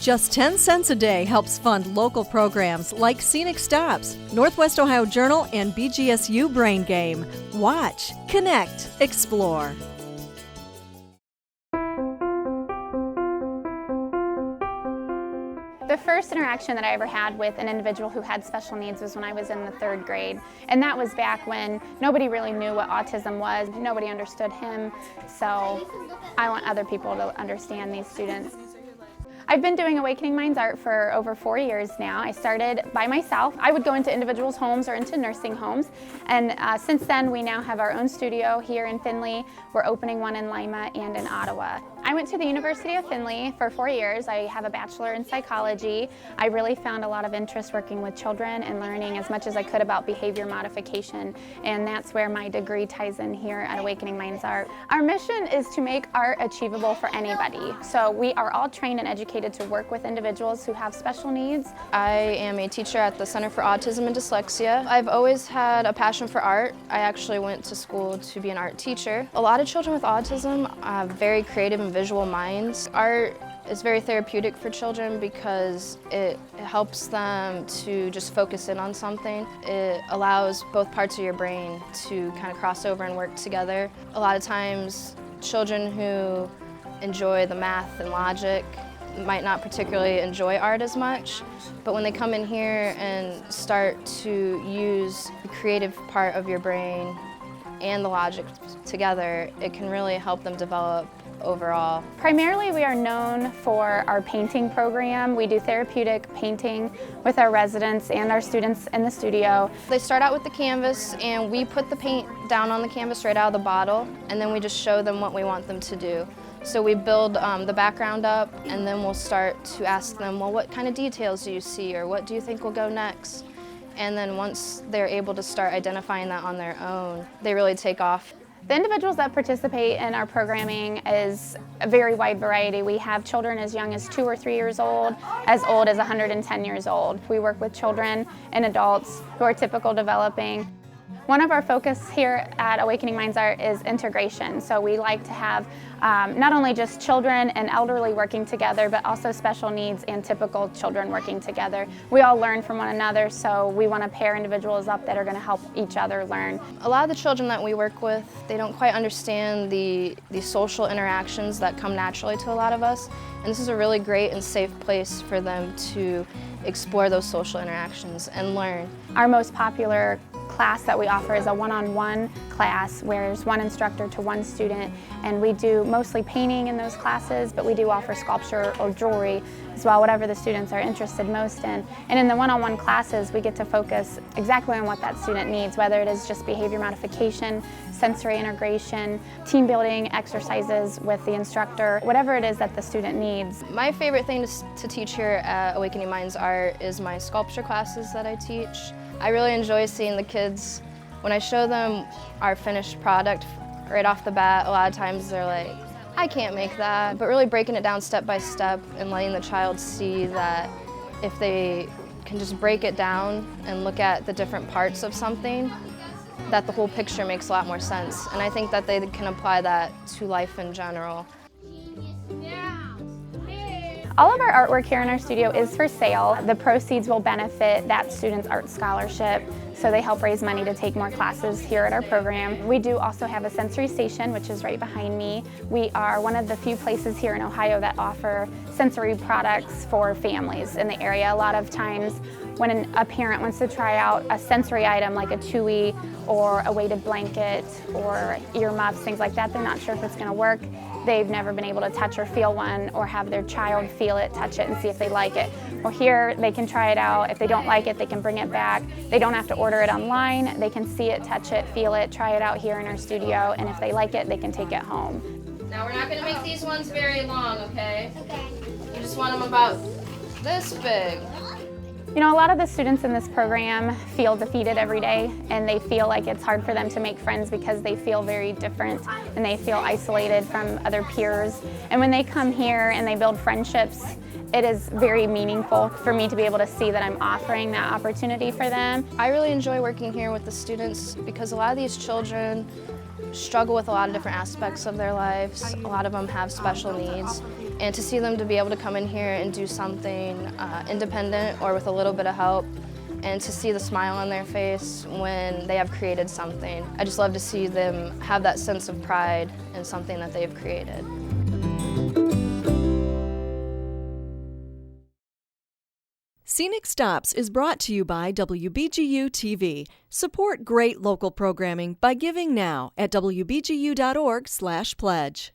Just 10 cents a day helps fund local programs like Scenic Stops, Northwest Ohio Journal, and BGSU Brain Game. Watch, connect, explore. The first interaction that I ever had with an individual who had special needs was when I was in the 3rd grade. And that was back when nobody really knew what autism was. Nobody understood him. So I want other people to understand these students. I've been doing Awakening Minds art for over 4 years now. I started by myself. I would go into individuals' homes or into nursing homes, and since then we now have our own studio here in Findlay. We're opening one in Lima and in Ottawa. I went to the University of Findlay for 4 years. I have a bachelor in psychology. I really found a lot of interest working with children and learning as much as I could about behavior modification, and that's where my degree ties in here at Awakening Minds Art. Our mission is to make art achievable for anybody. So we are all trained and educated to work with individuals who have special needs. I am a teacher at the Center for Autism and Dyslexia. I've always had a passion for art. I actually went to school to be an art teacher. A lot of children with autism have very creative and visual minds. Art is very therapeutic for children because it helps them to just focus in on something. It allows both parts of your brain to kind of cross over and work together. A lot of times, children who enjoy the math and logic might not particularly enjoy art as much, but when they come in here and start to use the creative part of your brain and the logic together, it can really help them develop overall. Primarily we are known for our painting program. We do therapeutic painting with our residents and our students in the studio. They start out with the canvas and we put the paint down on the canvas right out of the bottle, and then we just show them what we want them to do. So we build the background up, and then we'll start to ask them, well, what kind of details do you see, or what do you think will go next? And then once they're able to start identifying that on their own, they really take off. The individuals that participate in our programming is a very wide variety. We have children as young as 2 or 3 years old as 110 years old. We work with children and adults who are typical developing. One of our focus here at Awakening Minds Art is integration. So we like to have not only just children and elderly working together, but also special needs and typical children working together. We all learn from one another, so we want to pair individuals up that are going to help each other learn. A lot of the children that we work with, they don't quite understand the social interactions that come naturally to a lot of us, and this is a really great and safe place for them to explore those social interactions and learn. Our most popular class that we offer is a one-on-one class where there's one instructor to one student, and we do mostly painting in those classes, but we do offer sculpture or jewelry as well, whatever the students are interested most in. And in the one-on-one classes, we get to focus exactly on what that student needs, whether it is just behavior modification, sensory integration, team building exercises with the instructor, whatever it is that the student needs. My favorite thing to teach here at Awakening Minds Art is my sculpture classes that I teach. I really enjoy seeing the kids, when I show them our finished product right off the bat, a lot of times they're like, I can't make that. But really breaking it down step by step and letting the child see that if they can just break it down and look at the different parts of something, that the whole picture makes a lot more sense. And I think that they can apply that to life in general. All of our artwork here in our studio is for sale. The proceeds will benefit that student's art scholarship, so they help raise money to take more classes here at our program. We do also have a sensory station, which is right behind me. We are one of the few places here in Ohio that offer sensory products for families in the area. A lot of times when a parent wants to try out a sensory item like a chewy or a weighted blanket or earmuffs, things like that, they're not sure if it's going to work. They've never been able to touch or feel one, or have their child feel it, touch it, and see if they like it. Well, here they can try it out. If they don't like it, they can bring it back. They don't have to order it online. They can see it, touch it, feel it, try it out here in our studio, and if they like it, they can take it home. Now we're not going to make these ones very long, okay? Okay. You just want them about this big. You know, a lot of the students in this program feel defeated every day, and they feel like it's hard for them to make friends because they feel very different and they feel isolated from other peers. And when they come here and they build friendships, it is very meaningful for me to be able to see that I'm offering that opportunity for them. I really enjoy working here with the students because a lot of these children struggle with a lot of different aspects of their lives. A lot of them have special needs. And to see them to be able to come in here and do something independent or with a little bit of help, and to see the smile on their face when they have created something. I just love to see them have that sense of pride in something that they've created. Scenic Stops is brought to you by WBGU-TV. Support great local programming by giving now at WBGU.org/pledge.